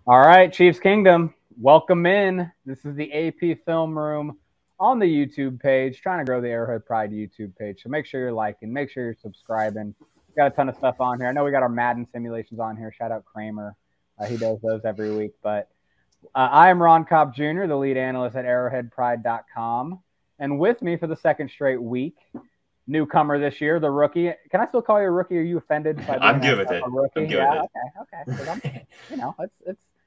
All right, Chiefs Kingdom, welcome in. This is the AP Film Room on the YouTube page, trying to grow the Arrowhead Pride YouTube page. So make sure you're liking, make sure you're subscribing. We've got a ton of stuff on here. I know we got our Madden simulations on here. Shout out Kramer. He does those every week. But I am Ron Kopp Jr., the lead analyst at arrowheadpride.com. And with me for the second straight week, newcomer this year, the rookie. Can I still call you a rookie? Are you offended? I'm good with it. I'm good with it. Okay. You know,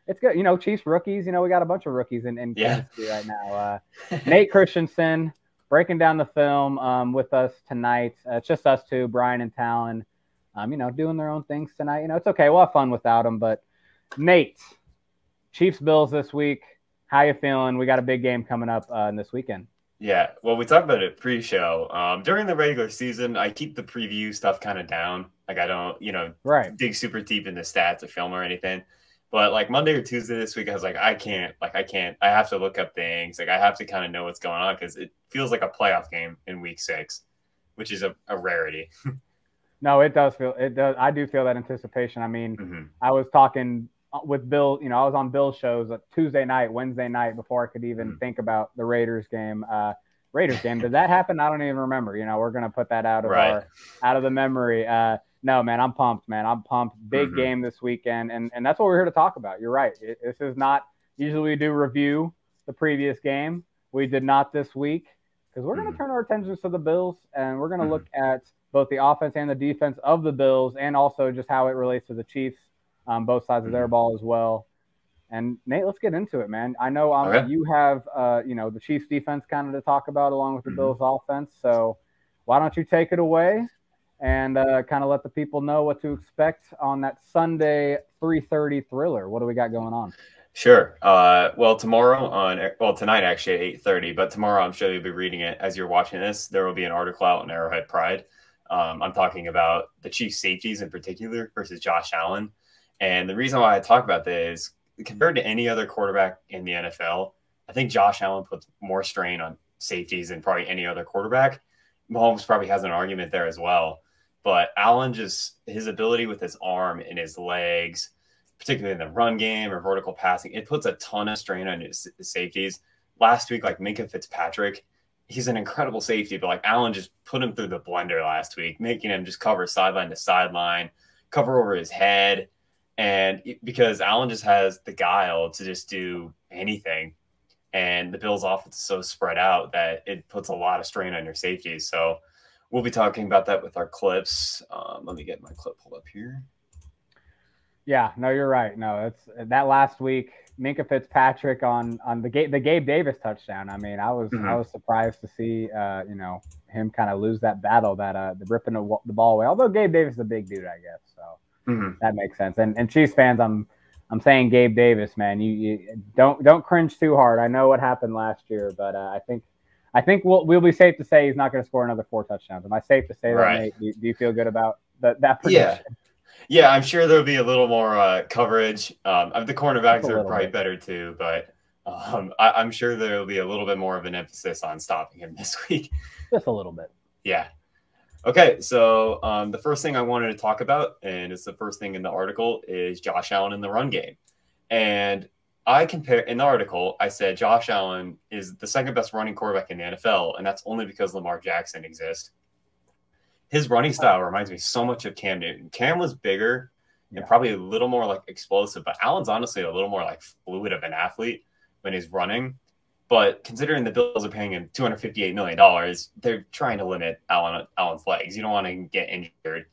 it's good. You know, Chiefs rookies. You know, we got a bunch of rookies in Kansas City right now. Nate Christensen breaking down the film with us tonight. It's just us two, Brian and Talon. You know, doing their own things tonight. You know, it's okay. We'll have fun without them. But Nate, Chiefs Bills this week. How you feeling? We got a big game coming up this weekend. Yeah, well, we talked about it pre-show. During the regular season, I keep the preview stuff kind of down. Like, I don't, dig super deep into stats or film or anything. But like Monday or Tuesday this week, I was like, I have to look up things. Like, I have to kind of know what's going on because it feels like a playoff game in week 6, which is a rarity. No, it does. I do feel that anticipation. I mean, I was talking with Bill, I was on Bill's shows Tuesday night, Wednesday night before I could even think about the Raiders game. Did that happen? I don't even remember. We're going to put that out of out of the memory. No, man, I'm pumped, man. I'm pumped. Big game this weekend. And that's what we're here to talk about. You're right. This is not usually we do review the previous game. We did not this week because we're going to turn our attention to the Bills and we're going to look at both the offense and the defense of the Bills and also just how it relates to the Chiefs. Both sides of their ball as well. And Nate, let's get into it, man. I know you have, the Chiefs defense kind of to talk about along with the Bills offense. So why don't you take it away and kind of let the people know what to expect on that Sunday 3:30 thriller. What do we got going on? Sure. Well, tonight actually at 8:30, but tomorrow I'm sure you'll be reading it as you're watching this. There will be an article out on Arrowhead Pride. I'm talking about the Chiefs safeties in particular versus Josh Allen. And the reason why I talk about this is compared to any other quarterback in the NFL, I think Josh Allen puts more strain on safeties than probably any other quarterback. Mahomes probably has an argument there as well. But Allen his ability with his arm and his legs, particularly in the run game or vertical passing, it puts a ton of strain on his safeties. Last week, like Minkah Fitzpatrick, he's an incredible safety, but like Allen just put him through the blender last week, making him just cover sideline to sideline, cover over his head. And because Allen just has the guile to just do anything, and the Bills' offense is so spread out that it puts a lot of strain on your safeties. So we'll be talking about that with our clips. Let me get my clip pulled up here. Yeah, no, you're right. No, it's that last week, Minkah Fitzpatrick on the Gabe Davis touchdown. I mean, I was surprised to see him kind of lose that battle, that the ripping the ball away. Although Gabe Davis is a big dude, I guess. So. That makes sense. And Chiefs fans, I'm saying Gabe Davis, man. You don't cringe too hard. I know what happened last year, but I think we'll be safe to say he's not going to score another 4 touchdowns. Am I safe to say that, Nate? Do you feel good about that prediction? Yeah, I'm sure there'll be a little more coverage. The cornerbacks are probably better too, but I'm sure there'll be a little bit more of an emphasis on stopping him this week. Just a little bit. Yeah. Okay, so the first thing I wanted to talk about, and it's the first thing in the article, is Josh Allen in the run game. And in the article, I said Josh Allen is the second best running quarterback in the NFL, and that's only because Lamar Jackson exists. His running style reminds me so much of Cam Newton. Cam was bigger and probably a little more like explosive, but Allen's honestly a little more like fluid of an athlete when he's running. But considering the Bills are paying him $258 million, they're trying to limit Allen's legs. You don't want to get injured.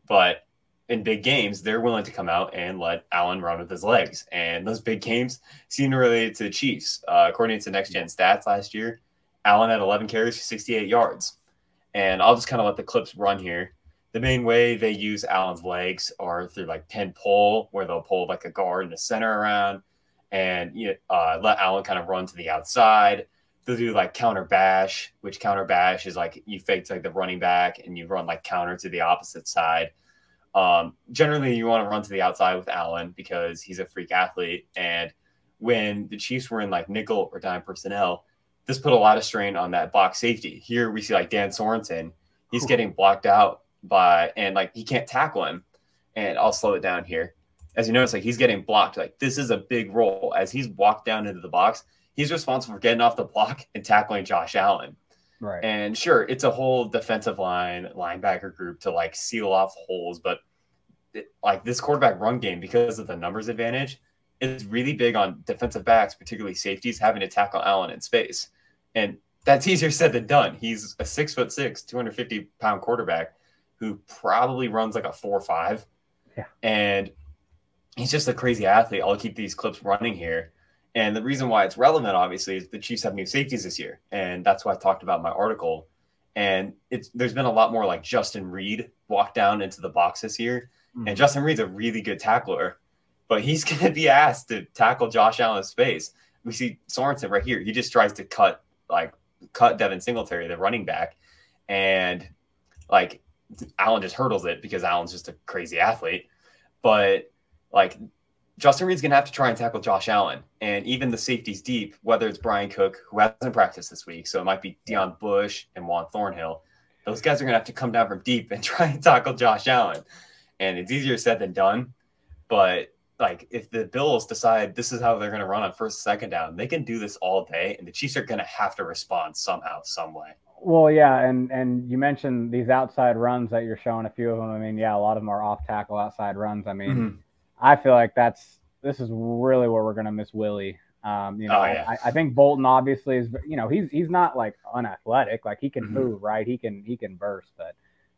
But in big games, they're willing to come out and let Allen run with his legs. And those big games seem to relate to the Chiefs. According to Next Gen Stats last year, Allen had 11 carries for 68 yards. And I'll just kind of let the clips run here. The main way they use Allen's legs are through like pin pull, where they'll pull like a guard in the center around and let Allen kind of run to the outside. They'll do like counter bash, which counter bash is like you fake like the running back and you run like counter to the opposite side. Generally, you want to run to the outside with Allen because he's a freak athlete. And when the Chiefs were in like nickel or dime personnel, this put a lot of strain on that box safety. Here we see like Dan Sorensen. He's getting blocked out and like he can't tackle him. And I'll slow it down here. as you notice, like he's getting blocked. Like this is a big role. As he's walked down into the box, he's responsible for getting off the block and tackling Josh Allen. Right. And sure, it's a whole defensive line, linebacker group to like seal off holes. But like this quarterback run game, because of the numbers advantage, is really big on defensive backs, particularly safeties, having to tackle Allen in space. And that's easier said than done. He's a 6'6", 250-pound quarterback who probably runs like a 4.5. Yeah. And he's just a crazy athlete. I'll keep these clips running here. And the reason why it's relevant, obviously, is the Chiefs have new safeties this year. And that's what I talked about in my article. And there's been a lot more like Justin Reed walk down into the box this year. Mm-hmm. And Justin Reed's a really good tackler, but he's going to be asked to tackle Josh Allen's space. We see Sorensen right here. He just tries to cut Devin Singletary, the running back. And like Allen just hurdles it because Allen's just a crazy athlete. But like Justin Reed's going to have to try and tackle Josh Allen. And even the safeties deep, whether it's Brian Cook, who hasn't practiced this week, so it might be Deion Bush and Juan Thornhill, those guys are going to have to come down from deep and try and tackle Josh Allen. And it's easier said than done. But like if the Bills decide this is how they're going to run on first, second down, they can do this all day. And the Chiefs are going to have to respond somehow, some way. Well, yeah, and you mentioned these outside runs that you're showing a few of them. I mean, yeah, a lot of them are off tackle outside runs. I mean, I feel like this is really where we're going to miss Willie. I think Bolton obviously is, he's not like unathletic, like he can move, right? He can burst,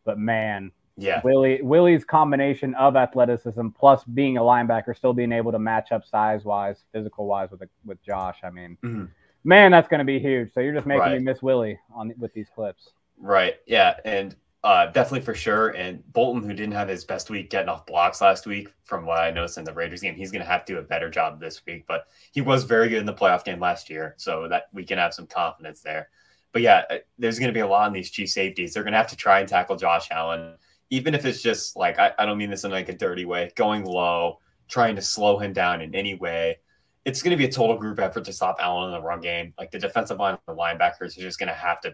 but man, yeah, Willie's combination of athleticism plus being a linebacker, still being able to match up size wise, physical wise with Josh. I mean, man, that's going to be huge. So you're just making me miss Willie with these clips. Right. Yeah. And definitely for sure. And Bolton, who didn't have his best week getting off blocks last week, from what I noticed in the Raiders game, he's going to have to do a better job this week. But he was very good in the playoff game last year, so that we can have some confidence there. But yeah, there's going to be a lot in these Chiefs safeties. They're going to have to try and tackle Josh Allen, even if it's just like, I don't mean this in like a dirty way, going low, trying to slow him down in any way. It's going to be a total group effort to stop Allen in the run game. Like the defensive line, the linebackers are just going to have to,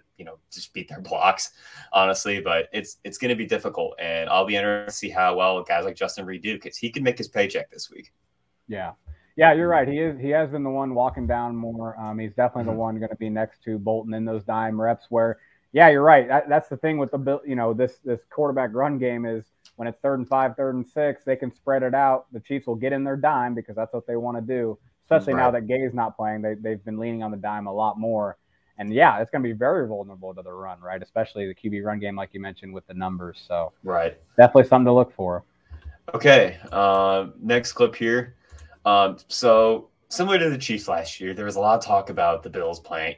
just beat their blocks, honestly. But it's going to be difficult, and I'll be interested to see how well guys like Justin Reed do, because he can make his paycheck this week. Yeah, you're right. He has been the one walking down more. He's definitely the one going to be next to Bolton in those dime reps. Where, yeah, you're right. That's the thing with this quarterback run game is when it's 3rd and 5, 3rd and 6, they can spread it out. The Chiefs will get in their dime because that's what they want to do. Especially now that Gay's not playing, they've been leaning on the dime a lot more. And, yeah, it's going to be very vulnerable to the run, right, especially the QB run game, like you mentioned, with the numbers. So definitely something to look for. Okay, next clip here. So similar to the Chiefs last year, there was a lot of talk about the Bills playing,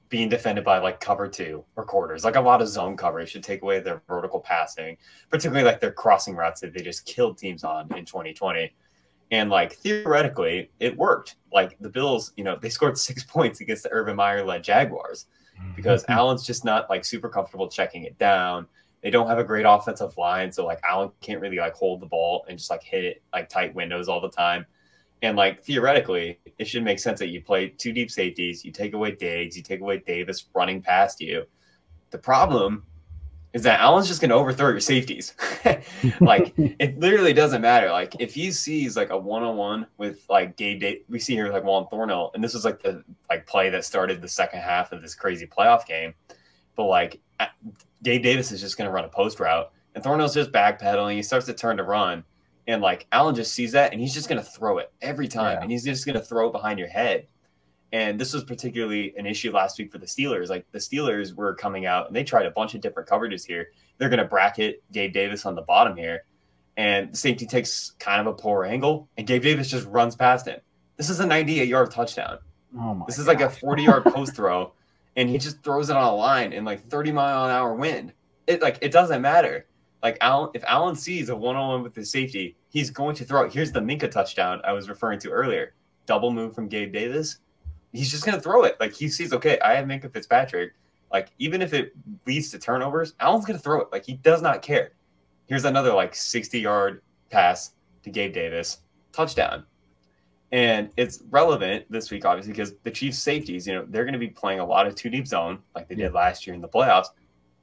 being defended by like cover 2 or quarters, like a lot of zone coverage to take away their vertical passing, particularly like their crossing routes that they just killed teams on in 2020. And like theoretically, it worked. Like the Bills, they scored 6 points against the Urban Meyer-led Jaguars because Allen's just not like super comfortable checking it down. They don't have a great offensive line, so like Allen can't really like hold the ball and just like hit it like tight windows all the time. And like theoretically, it should make sense that you play 2 deep safeties, you take away Diggs, you take away Davis running past you. The problem is that Allen's just going to overthrow your safeties. Like, it literally doesn't matter. Like, if he sees, like, a one-on-one with, like, Gabe Davis, we see here, like, Juan Thornhill, and this was, like, the, like, play that started the second half of this crazy playoff game. But, like, Gabe Davis is just going to run a post route, and Thornhill's just backpedaling. He starts to turn to run, and, like, Allen just sees that, and he's just going to throw it every time, and he's just going to throw it behind your head. And this was particularly an issue last week for the Steelers. Like the Steelers were coming out and they tried a bunch of different coverages here. They're going to bracket Gabe Davis on the bottom here. And the safety takes kind of a poor angle and Gabe Davis just runs past him. This is a 98-yard touchdown. This is like a 40-yard post throw. And he just throws it on a line in like 30-mile-an-hour wind. It doesn't matter. Like if Allen sees a one-on-one with his safety, he's going to throw it. Here's the Minka touchdown I was referring to earlier. Double move from Gabe Davis. He's just going to throw it. Like, he sees, okay, I have Minka Fitzpatrick. Like, even if it leads to turnovers, Allen's going to throw it. Like, he does not care. Here's another, like, 60-yard pass to Gabe Davis. Touchdown. And it's relevant this week, obviously, because the Chiefs' safeties, they're going to be playing a lot of 2-deep zone like they did last year in the playoffs.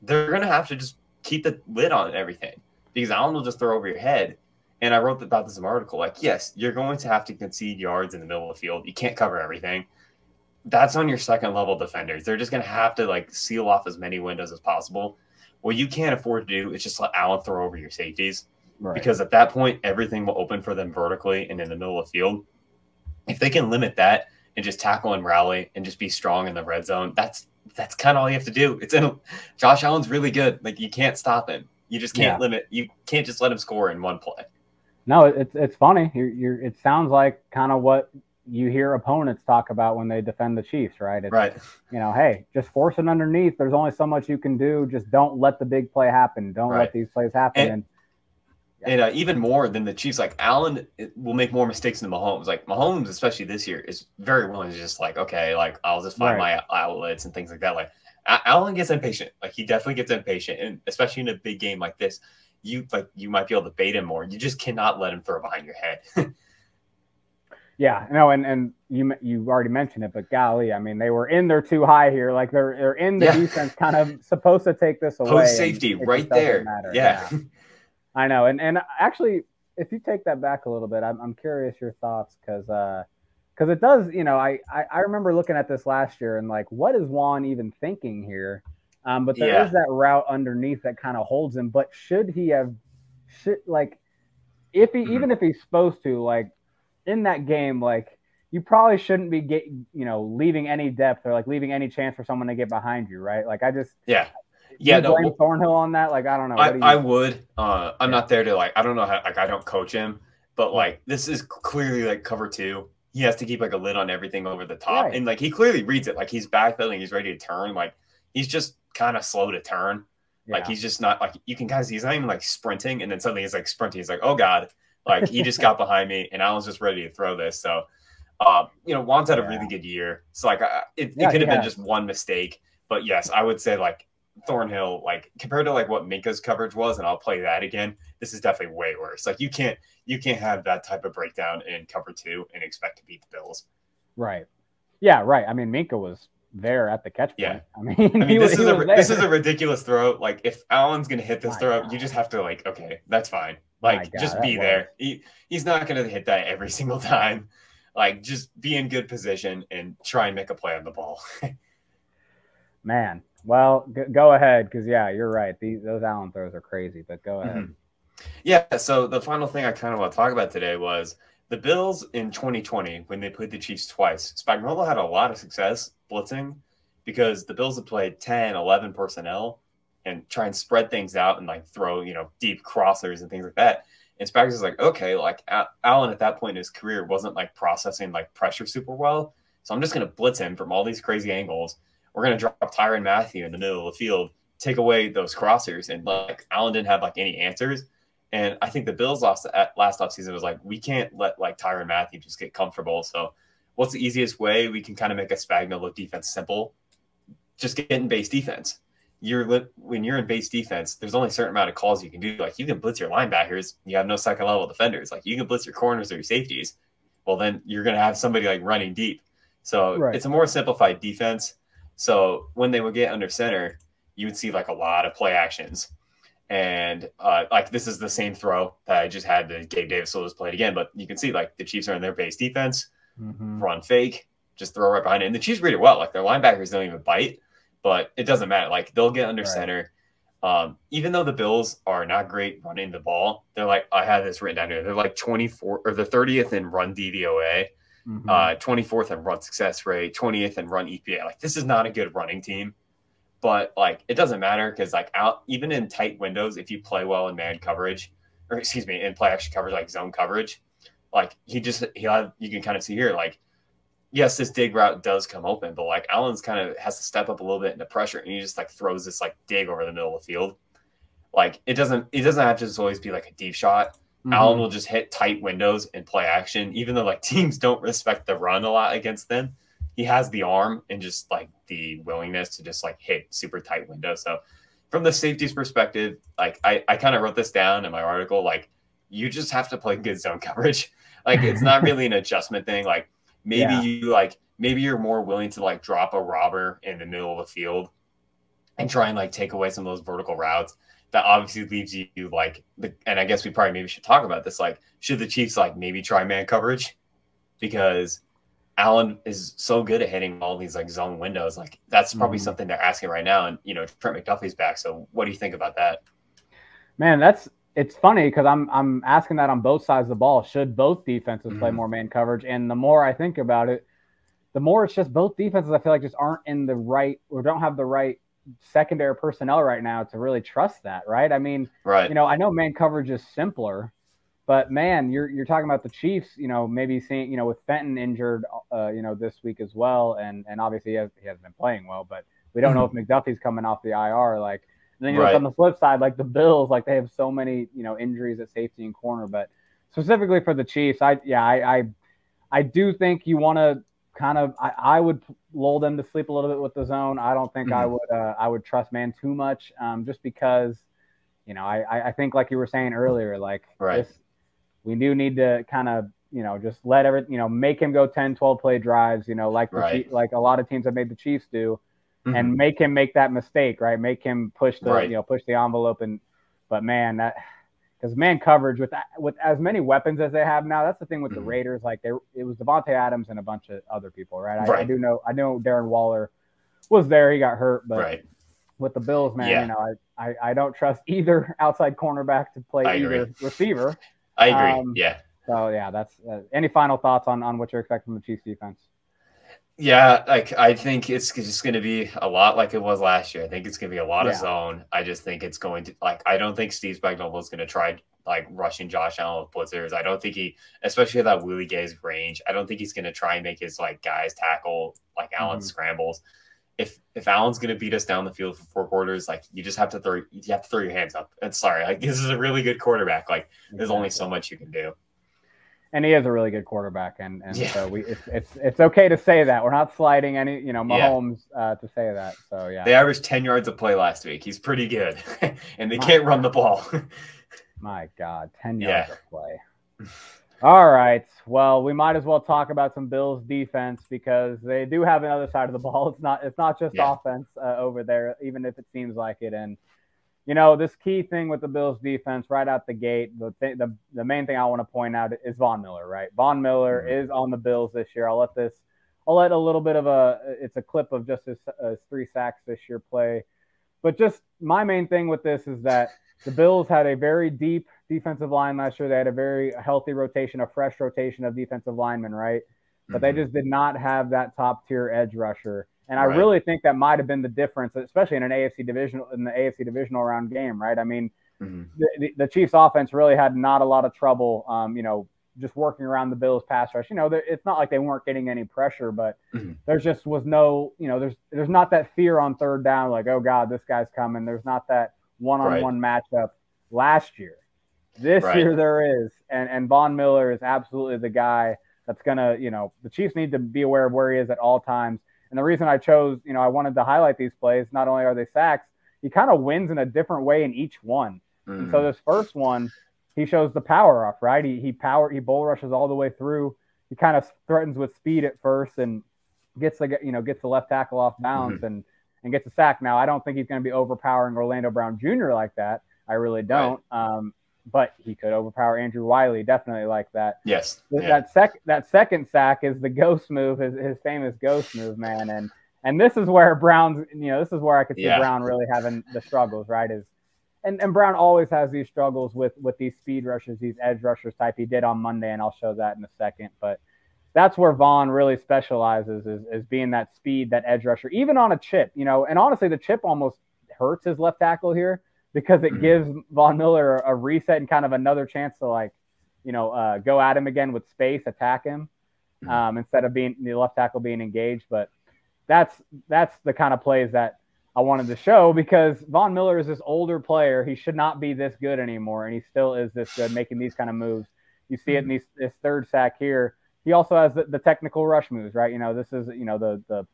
They're going to have to just keep the lid on everything because Allen will just throw over your head. And I wrote about this in my article. Like, yes, you're going to have to concede yards in the middle of the field. You can't cover everything. That's on your second level defenders. They're just going to have to like seal off as many windows as possible. What you can't afford to do is just let Allen throw over your safeties, because at that point, everything will open for them vertically and in the middle of the field. If they can limit that and just tackle and rally and just be strong in the red zone, that's kind of all you have to do. Josh Allen's really good. Like, you can't stop him. You just can't limit. You can't just let him score in one play. No, it's funny. It sounds like kind of what you hear opponents talk about when they defend the Chiefs, right? Right. Hey, just force it underneath. There's only so much you can do. Just don't let the big play happen. Don't let these plays happen. And even more than the Chiefs, like Allen will make more mistakes than Mahomes. Like Mahomes, especially this year, is very willing to just like, okay, like I'll just find my outlets and things like that. Like Allen gets impatient. Like he definitely gets impatient, and especially in a big game like this, you might be able to bait him more. You just cannot let him throw behind your head. Yeah, no, and you already mentioned it, but golly, I mean, they were in there too high here. Like they're in the defense, kind of supposed to take this away. Post safety right there. Yeah. I know, and actually, if you take that back a little bit, I'm curious your thoughts, because it does. I remember looking at this last year and like, what is Juan even thinking here? But there is that route underneath that kind of holds him. But even if he's supposed to, like in that game, like you probably shouldn't be leaving any depth or like leaving any chance for someone to get behind you, right? Like blame Thornhill on that? Like, I don't know. I would. I'm not there to like. I don't know how. Like, I don't coach him, but like this is clearly like cover two. He has to keep like a lid on everything over the top, and like he clearly reads it. Like he's backpedaling, he's ready to turn. Like he's just kind of slow to turn. Like he's just not like, you can kind of see he's not even like sprinting, and then suddenly he's like sprinting. He's like, oh god, like he just got behind me, and Allen's just ready to throw this. So, Juan's had a really good year. So like it could have been just one mistake, but yes, I would say like Thornhill, like compared to like what Minka's coverage was, and I'll play that again, this is definitely way worse. Like you can't have that type of breakdown in cover two and expect to beat the Bills. Right. Yeah, right. I mean, Minka was there at the catch point. Yeah. I mean this is a ridiculous throw. Like if Allen's gonna hit this throw, you just have to like, okay, that's fine. Like just be there. He's not gonna hit that every single time. Like just be in good position and try and make a play on the ball. Man. Well, go ahead, because, you're right. Those Allen throws are crazy, but go ahead. Yeah, so the final thing I kind of want to talk about today was the Bills in 2020, when they played the Chiefs twice. Spagnuolo had a lot of success blitzing because the Bills had played 10, 11 personnel and try and spread things out and, like, throw, deep crossers and things like that. And Spags is like, okay, like, Allen at that point in his career wasn't, like, processing, like, pressure super well, so I'm just going to blitz him from all these crazy angles. We're going to drop Tyrann Mathieu in the middle of the field, take away those crossers. And like Allen didn't have like any answers. And I think the Bills last offseason was like, we can't let like Tyrann Mathieu just get comfortable. So what's the easiest way we can kind of make a Spagnuolo defense simple? Just get in base defense. When you're in base defense, there's only a certain amount of calls you can do. Like you can blitz your linebackers. You have no second level defenders. Like you can blitz your corners or your safeties. Well, then you're going to have somebody like running deep. So it's a more simplified defense. So when they would get under center, you would see like a lot of play actions. And like this is the same throw that I just had to Gabe Davis, so just played again. But you can see like the Chiefs are in their base defense, run fake, just throw right behind it. And the Chiefs read it well. Like their linebackers don't even bite, but it doesn't matter. Like they'll get under center. Even though the Bills are not great running the ball, they're like, I have this written down here. They're like 24 or the 30th in run DVOA. 24th in run success rate, 20th in run EPA. Like this is not a good running team, but like it doesn't matter because like even in tight windows, if you play well in man coverage, or excuse me, in play action coverage like zone coverage, like you can kind of see here like, yes, this dig route does come open, but like Allen's kind of has to step up a little bit into pressure, and he just like throws this like dig over the middle of the field. Like it doesn't have to just always be like a deep shot. Allen will just hit tight windows and play action, even though like teams don't respect the run a lot against them. He has the arm and just like the willingness to just like hit super tight windows. So from the safeties perspective, like I kind of wrote this down in my article, like you just have to play good zone coverage. Like it's not really an adjustment thing. Like maybe maybe you're more willing to like drop a robber in the middle of the field and try and like take away some of those vertical routes. that obviously leaves you like, and I guess we probably maybe should talk about this. Like, should the Chiefs like maybe try man coverage? Because Allen is so good at hitting all these like zone windows. Like, that's probably something they're asking right now. And, Trent McDuffie's back. So what do you think about that? Man, it's funny because I'm asking that on both sides of the ball. Should both defenses play more man coverage? And the more I think about it, the more it's just both defenses I feel like just aren't in the right or don't have the right secondary personnel right now to really trust that, right? I mean, right. I know man coverage is simpler, but man, you're talking about the Chiefs, maybe seeing, with Fenton injured, this week as well. And obviously he hasn't been playing well, but we don't know if McDuffie's coming off the IR. Like, and then you look on the flip side, like the Bills, like they have so many, injuries at safety and corner, but specifically for the Chiefs, I do think you want to kind of, I would lull them to sleep a little bit with the zone. I don't think I would trust man too much, just because, I think like you were saying earlier, like we do need to kind of, just let make him go 10, 12 play drives, like like a lot of teams have made the Chiefs do, and make him make that mistake, right? Make him push the, push the envelope. But man, because man coverage with as many weapons as they have now, that's the thing with the Raiders. Like it was Devontae Adams and a bunch of other people, right? I know Darren Waller was there. He got hurt, but with the Bills, man, I don't trust either outside cornerback to play either receiver. I agree. So that's any final thoughts on what you're expecting from the Chiefs defense? Yeah, like I think it's just going to be a lot like it was last year. I think it's going to be a lot of zone. I just think it's going to I don't think Steve Spagnuolo is going to try like rushing Josh Allen with blitzers. I don't think he, especially at that Willie Gay's range, I don't think he's going to try and make his like guys tackle like Allen scrambles. If Allen's going to beat us down the field for 4 quarters, like you just have to throw your hands up. And sorry, like this is a really good quarterback. Like there's only so much you can do. And he is a really good quarterback, and so it's okay to say that. We're not sliding any, Mahomes to say that. So they averaged 10 yards a play last week. He's pretty good, and they can't run the ball. My God, 10 yards a play. All right, well, we might as well talk about some Bills defense because they do have another side of the ball. It's not just offense over there, even if it seems like it. And this key thing with the Bills defense right out the gate, the main thing I want to point out is Von Miller, right? Von Miller is on the Bills this year. I'll let a little bit of it's a clip of just his 3 sacks this year play. But just my main thing with this is that the Bills had a very deep defensive line last year. They had a very healthy rotation, a fresh rotation of defensive linemen, right? But they just did not have that top tier edge rusher. And I really think that might have been the difference, especially in the AFC divisional round game, right? I mean, the Chiefs offense really had not a lot of trouble, just working around the Bills pass rush. It's not like they weren't getting any pressure, but there just was no, there's not that fear on third down, like, oh God, this guy's coming. There's not that one-on-one matchup last year. This year there is, and Von Miller is absolutely the guy that's gonna, the Chiefs need to be aware of where he is at all times. And the reason I chose, I wanted to highlight these plays, not only are they sacks, he kind of wins in a different way in each one. And so this first one, he shows the power off, right? He bull rushes all the way through. He kind of threatens with speed at first and gets the left tackle off bounds and gets a sack. Now, I don't think he's going to be overpowering Orlando Brown Jr. like that. I really don't. But he could overpower Andrew Wiley, definitely like that. Yes. That second sack is the ghost move, his famous ghost move, man. And this is where Brown's, this is where I could see Brown really having the struggles, right? And Brown always has these struggles with these speed rushers, these edge rushers type. He did on Monday, and I'll show that in a second. But that's where Vaughn really specializes is being that speed, that edge rusher, even on a chip, and honestly, the chip almost hurts his left tackle here, because it gives Von Miller a reset and kind of another chance to go at him again with space, attack him, instead of being the left tackle being engaged. But that's the kind of plays that I wanted to show, because Von Miller is this older player. He should not be this good anymore, and he still is this good, making these kind of moves. You see it in this third sack here. He also has the technical rush moves, right? This is the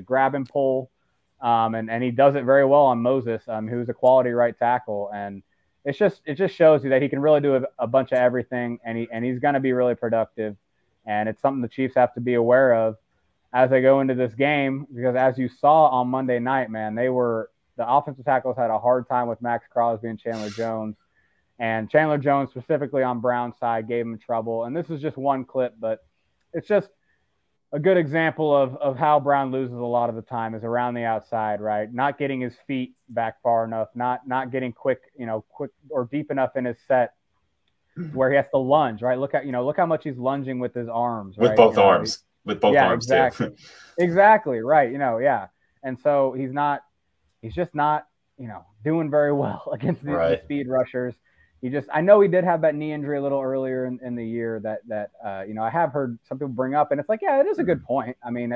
grab and pull. And he does it very well on Moses, who's a quality right tackle. And it just shows you that he can really do a bunch of everything, and he's going to be really productive. And it's something the Chiefs have to be aware of as they go into this game, because as you saw on Monday night, man, they were the offensive tackles had a hard time with Max Crosby and Chandler Jones. And Chandler Jones, specifically on Brown's side, gave him trouble. And this is just one clip, but it's just a good example of how Brown loses a lot of the time is around the outside, right? Not getting his feet back far enough, not getting quick or deep enough in his set where he has to lunge, right? Look how much he's lunging with his arms, right? With both arms. With both arms, exactly. too. Exactly, right. Yeah. And so he's just not, doing very well against the speed rushers. I know he did have that knee injury a little earlier in the year that I have heard some people bring up, and it's like, yeah, it is a good point. I mean,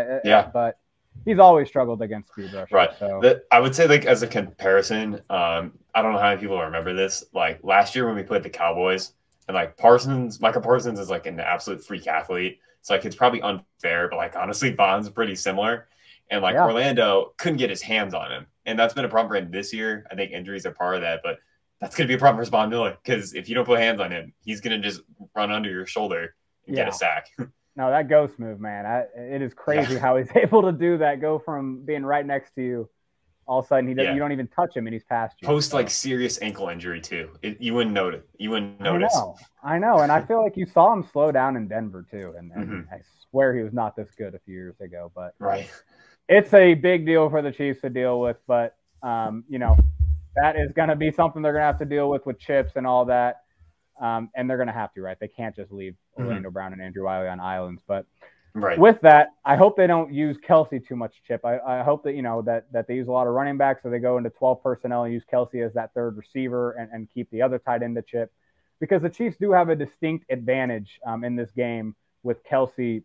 but he's always struggled against speed rushers. Right. So I would say, like, as a comparison, I don't know how many people remember this. Like last year when we played the Cowboys, and like Micah Parsons is like an absolute freak athlete. So like it's probably unfair, but like honestly, Vaughn's pretty similar. And like Orlando couldn't get his hands on him, and that's been a problem for him this year. I think injuries are part of that, but that's going to be a problem for Von Miller because if you don't put hands on him, he's going to just run under your shoulder and get a sack. No, that ghost move, man. It is crazy how he's able to do that. Go from being right next to you, all of a sudden you don't even touch him and he's past you. Like serious ankle injury too. You wouldn't notice. I know, and I feel like you saw him slow down in Denver too, and I swear he was not this good a few years ago. But it's a big deal for the Chiefs to deal with. But that is going to be something they're going to have to deal with chips and all that. And they're going to have to, right? They can't just leave Orlando Brown and Andrew Wiley on islands. But with that, I hope they don't use Kelsey too much, Chip. I hope that, that they use a lot of running backs, so they go into 12 personnel and use Kelsey as that third receiver and keep the other tight end to Chip. Because the Chiefs do have a distinct advantage in this game with Kelsey,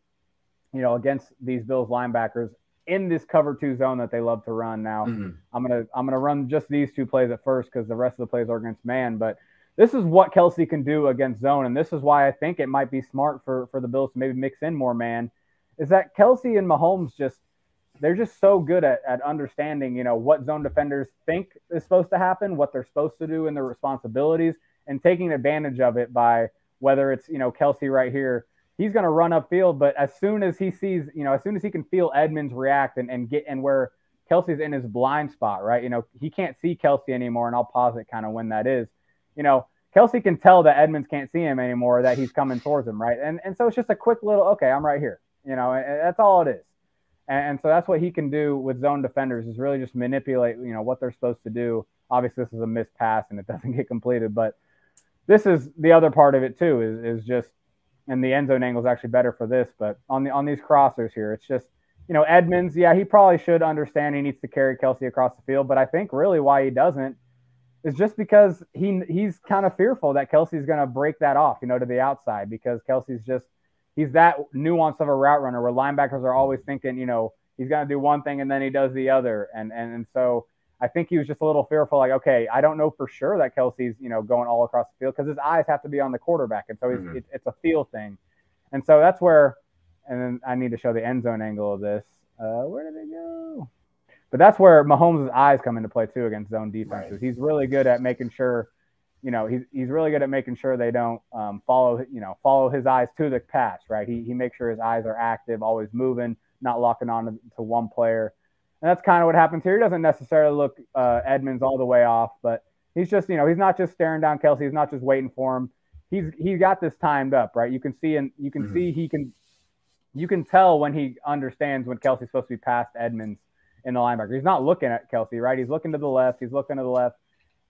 against these Bills linebackers in this cover 2 zone that they love to run. Now, I'm gonna run just these 2 plays at first because the rest of the plays are against man. But this is what Kelsey can do against zone, and this is why I think it might be smart for the Bills to maybe mix in more man. Is that Kelsey and Mahomes they're just so good at understanding what zone defenders think is supposed to happen, what they're supposed to do, and their responsibilities, and taking advantage of it by whether it's Kelsey right here. He's going to run upfield, but as soon as he sees, as soon as he can feel Edmonds react and where Kelsey's in his blind spot, right? He can't see Kelsey anymore, and I'll pause it kind of when that is. Kelsey can tell that Edmonds can't see him anymore, that he's coming towards him, right? And so it's just a quick little, okay, I'm right here. That's all it is. And so that's what he can do with zone defenders is really just manipulate, what they're supposed to do. Obviously, this is a missed pass, and it doesn't get completed, but this is the other part of it too, is just, and the end zone angle is actually better for this, but on these crossers here, it's just, Edmonds, he probably should understand he needs to carry Kelsey across the field, but I think really why he doesn't is just because he's kind of fearful that Kelsey's going to break that off, to the outside, because Kelsey's he's that nuance of a route runner where linebackers are always thinking, he's going to do one thing and then he does the other. And so I think he was just a little fearful, like, okay, I don't know for sure that Kelsey's, going all across the field because his eyes have to be on the quarterback. And so it's a feel thing. And so that's where, and then I need to show the end zone angle of this. Where did they go? But that's where Mahomes' eyes come into play too against zone defenses. Right. He's really good at making sure, he's really good at making sure they don't follow his eyes to the pass, right? He makes sure his eyes are active, always moving, not locking on to one player. And that's kind of what happens here. He doesn't necessarily look Edmonds all the way off, but he's just, he's not just staring down Kelsey. He's not just waiting for him. He's got this timed up, right? You can see, and you can see you can tell when he understands when Kelsey's supposed to be past Edmonds in the linebacker. He's not looking at Kelsey, right? He's looking to the left.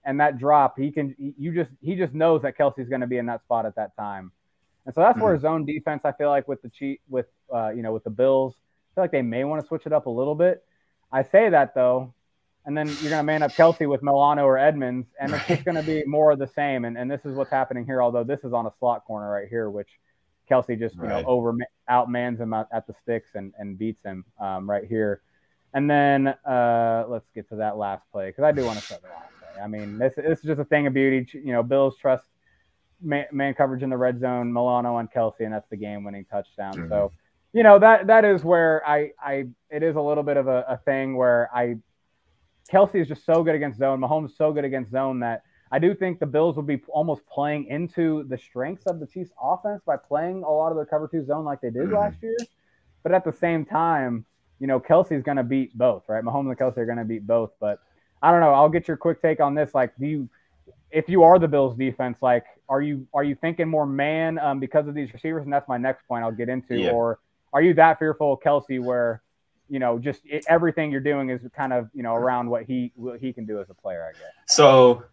And that drop, he just knows that Kelsey's going to be in that spot at that time. And so that's where zone defense, I feel like with the Bills, I feel like they may want to switch it up a little bit. I say that though, and then you're going to man up Kelsey with Milano or Edmonds, and it's just going to be more of the same. And this is what's happening here, although this is on a slot corner right here, which Kelsey just outmans him at the sticks and beats him right here. And then let's get to that last play because I do want to show the last play. I mean, this is just a thing of beauty. Bills trust man coverage in the red zone, Milano on Kelsey, and that's the game-winning touchdown. So, that is where it is a little bit of a thing where Kelsey is just so good against zone. Mahomes is so good against zone that I do think the Bills will be almost playing into the strengths of the Chiefs offense by playing a lot of their cover 2 zone like they did last year. But at the same time, Kelsey's going to beat both, right? Mahomes and Kelsey are going to beat both. But I don't know. I'll get your quick take on this. Like, if you are the Bills defense, like, are you thinking more man because of these receivers? And that's my next point I'll get into. Or are you that fearful of Kelsey where, just everything you're doing is kind of, around what he can do as a player, I guess. So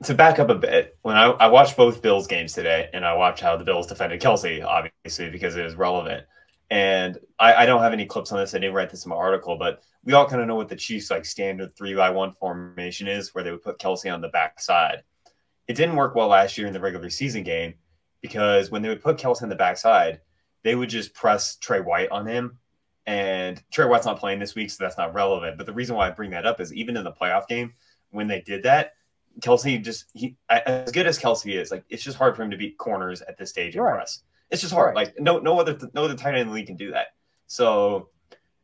to back up a bit, when I watched both Bills games today, and I watched how the Bills defended Kelsey, obviously, because it was relevant. And I don't have any clips on this. I didn't write this in my article, but we all kind of know what the Chiefs like standard 3-by-1 formation is, where they would put Kelsey on the backside. It didn't work well last year in the regular season game because when they would put Kelsey on the backside, they would just press Trey White on him. And Trey White's not playing this week, so that's not relevant. But the reason why I bring that up is even in the playoff game, when they did that, Kelsey as good as Kelsey is, like, it's just hard for him to beat corners at this stage and press. It's just hard. Like no other tight end in the league can do that. So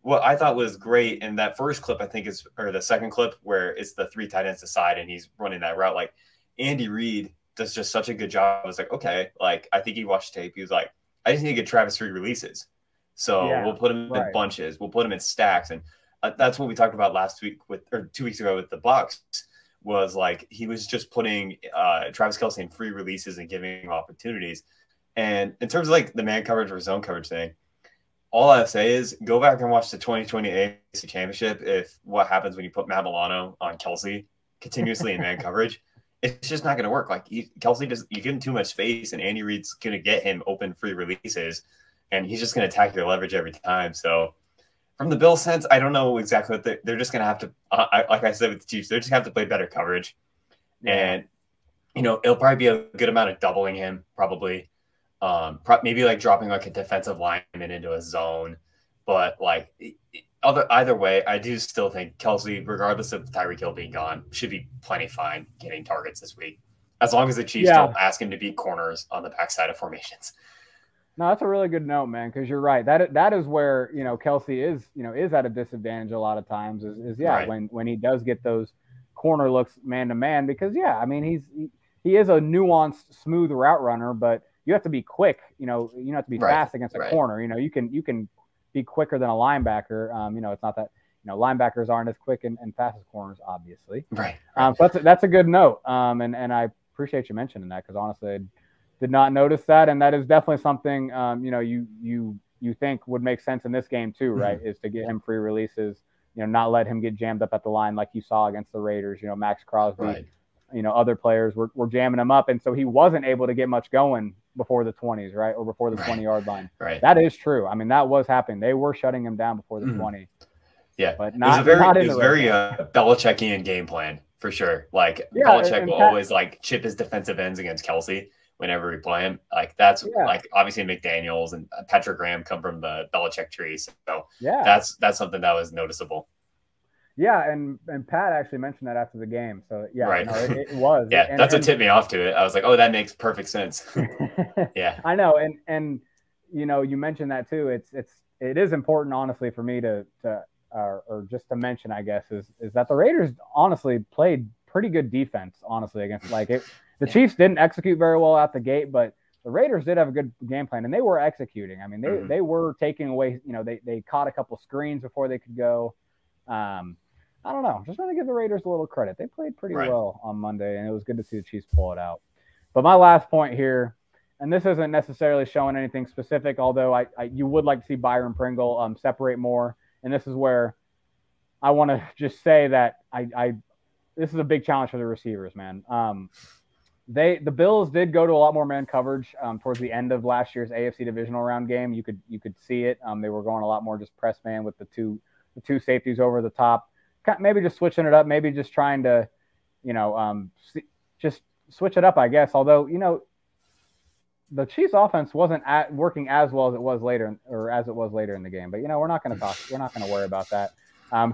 what I thought was great in that first clip, I think or the second clip where it's the 3 tight ends aside and he's running that route. Like Andy Reid does just such a good job. I was like, okay, like I think he watched tape. He was like, I just need to get Travis 3 releases. So we'll put him in bunches. We'll put him in stacks. And that's what we talked about last week or 2 weeks ago with the Bucs. Was like he was just putting Travis Kelsey in free releases and giving him opportunities. And in terms of like the man coverage or zone coverage thing, all I say is go back and watch the 2020 AFC Championship. If what happens when you put Matt Milano on Kelsey continuously in man coverage, it's just not going to work. Like Kelsey you give him too much space, and Andy Reid's going to get him open free releases, and he's just going to attack your leverage every time. So from the Bills' sense, I don't know exactly what they're just going to have to. Like I said with the Chiefs, they're just going to have to play better coverage, and it'll probably be a good amount of doubling him probably. Maybe like dropping like a defensive lineman into a zone, but like either way, I do still think Kelsey, regardless of Tyreek Hill being gone, should be plenty fine getting targets this week, as long as the Chiefs don't ask him to beat corners on the backside of formations. No, that's a really good note, man, because you're right. That is where Kelsey is at a disadvantage a lot of times. When he does get those corner looks man to man, because I mean he is a nuanced, smooth route runner, but you have to be quick. You have to be fast against a corner. You can be quicker than a linebacker. It's not that linebackers aren't as quick and fast as corners, obviously. Right. So that's a good note. And I appreciate you mentioning that, because honestly, I did not notice that, and that is definitely something you think would make sense in this game too, right? Mm-hmm. Is to get him free releases. Not let him get jammed up at the line like you saw against the Raiders. Max Crosby. Right. Other players were jamming him up, and so he wasn't able to get much going before the 20s, right? Or before the 20-yard line. Right. That is true. I mean, that was happening. They were shutting him down before the 20. Yeah. But it was very Belichickian game plan for sure. Like Belichick will always like chip his defensive ends against Kelsey whenever we play him. Like that's like obviously McDaniels and Patrick Graham come from the Belichick tree. So that's something that was noticeable. Yeah, and Pat actually mentioned that after the game. So it was. That's what tipped me off to it. I was like, oh, that makes perfect sense. Yeah, I know, and you mentioned that too. It is important, honestly, for me to or just to mention, I guess, is that the Raiders honestly played pretty good defense, honestly, against the Chiefs didn't execute very well out the gate, but the Raiders did have a good game plan, and they were executing. I mean, they were taking away. They caught a couple screens before they could go. I don't know. Just want to give the Raiders a little credit. They played pretty well on Monday, and it was good to see the Chiefs pull it out. But my last point here, and this isn't necessarily showing anything specific, although you would like to see Byron Pringle separate more. And this is where I want to just say that this is a big challenge for the receivers, man. The Bills did go to a lot more man coverage towards the end of last year's AFC divisional round game. You could see it. They were going a lot more just press man with the two safeties over the top. Maybe just switching it up, maybe just trying to, just switch it up, I guess. Although, the Chiefs offense wasn't working as well as it was later in the game. But, we're not going to worry about that.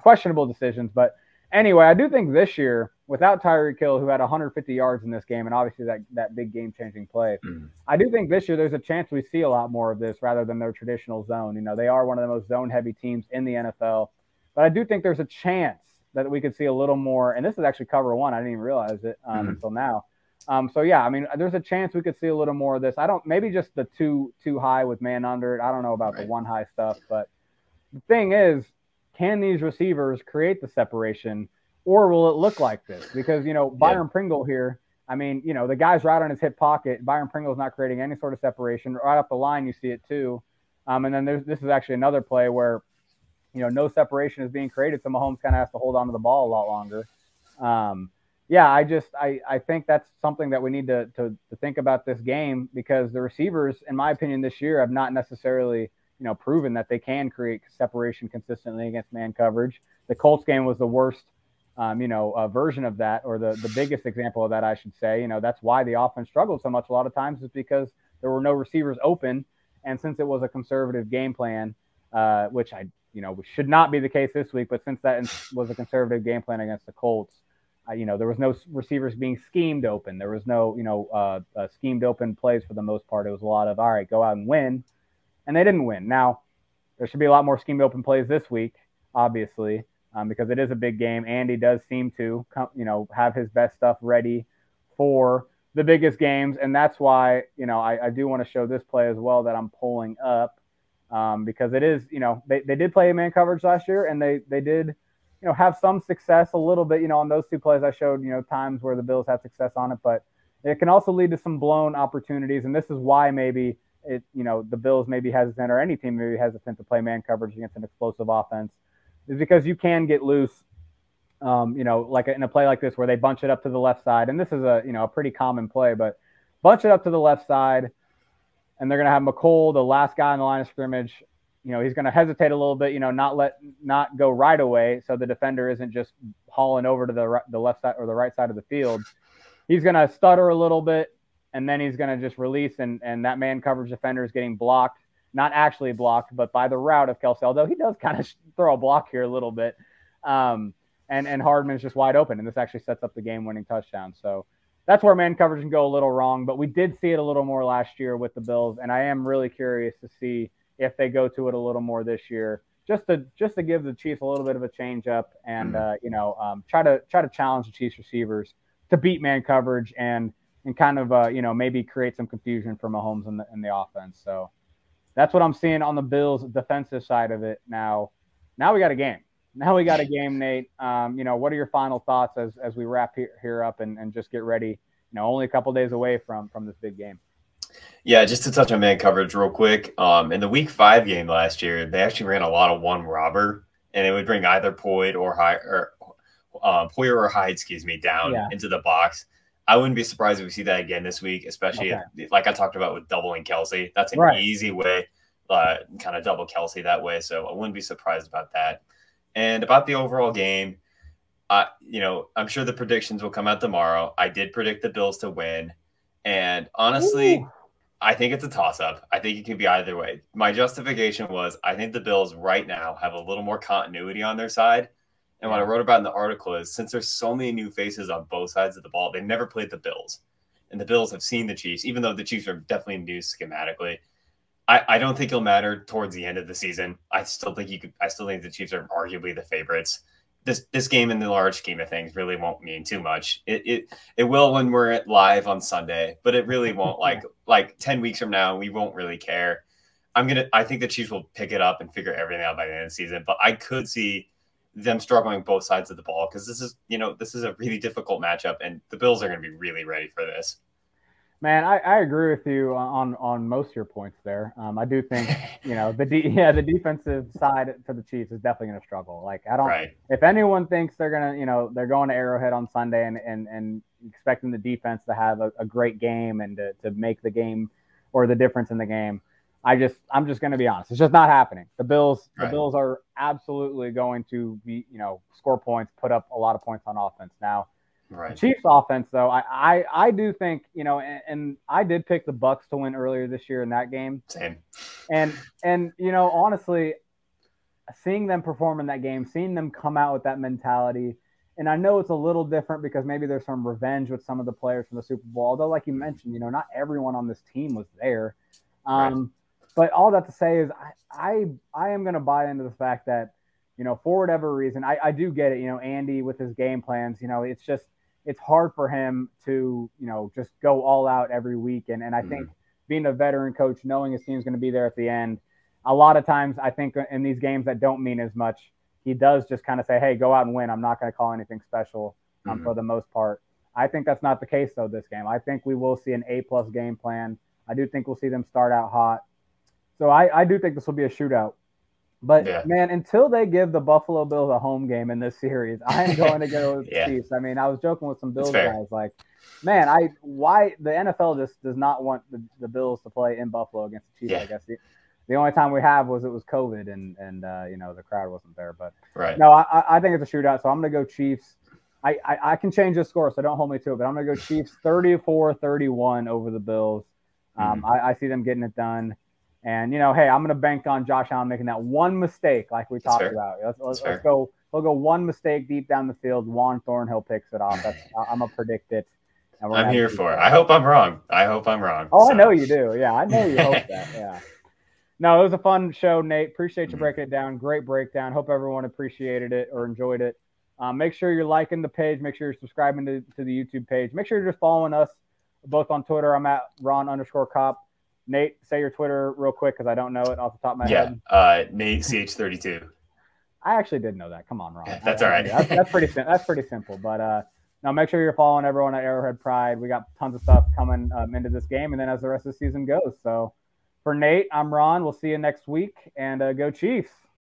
Questionable decisions. But anyway, I do think this year, without Tyreek Hill, who had 150 yards in this game, and obviously that big game-changing play, I do think this year there's a chance we see a lot more of this rather than their traditional zone. They are one of the most zone-heavy teams in the NFL. But I do think there's a chance that we could see a little more, and this is actually cover one. I didn't even realize it until now. I mean, there's a chance we could see a little more of this. Maybe just the too high with man under it. I don't know about the one high stuff, but the thing is, can these receivers create the separation or will it look like this? Because, Byron Pringle here, I mean, the guy's right on his hip pocket. Byron Pringle's not creating any sort of separation. Right off the line, you see it too. And then this is actually another play where, no separation is being created, so Mahomes kind of has to hold on to the ball a lot longer. I think that's something that we need to think about this game, because the receivers, in my opinion, this year have not necessarily, proven that they can create separation consistently against man coverage. The Colts game was the worst, version of that, or the biggest example of that, I should say. That's why the offense struggled so much a lot of times, is because there were no receivers open. And since it was a conservative game plan, which should not be the case this week, but since that was a conservative game plan against the Colts, there was no receivers being schemed open. There was no, schemed open plays for the most part. It was a lot of, all right, go out and win. And they didn't win. Now, there should be a lot more schemed open plays this week, obviously, because it is a big game. Andy does seem to, have his best stuff ready for the biggest games. And that's why, I do want to show this play as well that I'm pulling up. Because it is, they did play man coverage last year, and they did, have some success a little bit, on those two plays I showed, times where the Bills had success on it, but it can also lead to some blown opportunities. And this is why maybe the Bills may be hesitant, or any team may be hesitant to play man coverage against an explosive offense, is because you can get loose, like in a play like this where they bunch it up to the left side. And this is a pretty common play, but bunch it up to the left side, and they're going to have McColl, the last guy in the line of scrimmage. He's going to hesitate a little bit, not go right away, so the defender isn't just hauling over to the left side or the right side of the field. He's going to stutter a little bit, and then he's going to just release, and that man coverage defender is getting blocked, not actually blocked, but by the route of Kelsey, although he does kind of throw a block here a little bit. And Hardman's just wide open, and this actually sets up the game-winning touchdown. So that's where man coverage can go a little wrong, but we did see it a little more last year with the Bills, and I am really curious to see if they go to it a little more this year, just to give the Chiefs a little bit of a change up, and try to challenge the Chiefs receivers to beat man coverage, and kind of maybe create some confusion for Mahomes in the offense. So that's what I'm seeing on the Bills defensive side of it. Now we got a game. Now we got a game, Nate. What are your final thoughts as we wrap here up and just get ready? Only a couple days away from this big game. Yeah, just to touch on man coverage real quick. In the Week 5 game last year, they actually ran a lot of one robber, and it would bring either Poyer or Hyde, down into the box. I wouldn't be surprised if we see that again this week, especially if, like I talked about with doubling Kelsey. That's an easy way, kind of double Kelsey that way. So I wouldn't be surprised about that. And about the overall game, I'm sure the predictions will come out tomorrow. I did predict the Bills to win. And honestly, I think it's a toss-up. I think it could be either way. My justification was I think the Bills right now have a little more continuity on their side. And what I wrote about in the article is, since there's so many new faces on both sides of the ball, they never played the Bills. And the Bills have seen the Chiefs, even though the Chiefs are definitely new schematically. I don't think it'll matter towards the end of the season. I still think the Chiefs are arguably the favorites. This game in the large scheme of things really won't mean too much. It will when we're live on Sunday, but it really won't. Like 10 weeks from now, we won't really care. I think the Chiefs will pick it up and figure everything out by the end of the season. But I could see them struggling both sides of the ball, because this is a really difficult matchup, and the Bills are going to be really ready for this. Man, I agree with you on most of your points there. I do think, the defensive side for the Chiefs is definitely going to struggle. Like, if anyone thinks they're going to, they're going to Arrowhead on Sunday and expecting the defense to have a great game and to make the game or the difference in the game, I'm just going to be honest. It's just not happening. The Bills are absolutely going to be, score points, put up a lot of points on offense. Now, the Chiefs offense, though, I do think, and I did pick the Bucs to win earlier this year in that game. Same. And honestly, seeing them perform in that game, seeing them come out with that mentality, and I know it's a little different because maybe there's some revenge with some of the players from the Super Bowl, although, like you mentioned, not everyone on this team was there. But all that to say is I am going to buy into the fact that, for whatever reason, I do get it, Andy with his game plans, it's hard for him to, just go all out every week. And I think being a veteran coach, knowing his team's going to be there at the end, a lot of times I think in these games that don't mean as much, he does just kind of say, hey, go out and win. I'm not going to call anything special for the most part. I think that's not the case, though, this game. I think we will see an A-plus game plan. I do think we'll see them start out hot. So I do think this will be a shootout. But, man, until they give the Buffalo Bills a home game in this series, I am going to go with the Chiefs. I mean, I was joking with some Bills guys, like, man, why the NFL just does not want the Bills to play in Buffalo against the Chiefs, I guess. The only time we have was it was COVID and the crowd wasn't there. But, no, I think it's a shootout, so I'm going to go Chiefs. I can change the score, so don't hold me to it, but I'm going to go Chiefs 34-31 over the Bills. I see them getting it done. And, hey, I'm going to bank on Josh Allen making that one mistake like we talked about. Let's go. We'll go one mistake deep down the field. Juan Thornhill picks it off. I'm going to predict it. I'm here for it. I hope I'm wrong. Oh, so. I know you do. Yeah, I know you hope that. Yeah. No, it was a fun show, Nate. Appreciate you breaking it down. Great breakdown. Hope everyone appreciated it or enjoyed it. Make sure you're liking the page. Make sure you're subscribing to the YouTube page. Make sure you're just following us both on Twitter. I'm at Ron_Kopp. Nate, say your Twitter real quick because I don't know it off the top of my head. Nate CH32. I actually did know that. Come on, Ron. That's all right. That's pretty simple. But now make sure you're following everyone at Arrowhead Pride. We got tons of stuff coming into this game, and then as the rest of the season goes. So for Nate, I'm Ron. We'll see you next week, and go Chiefs.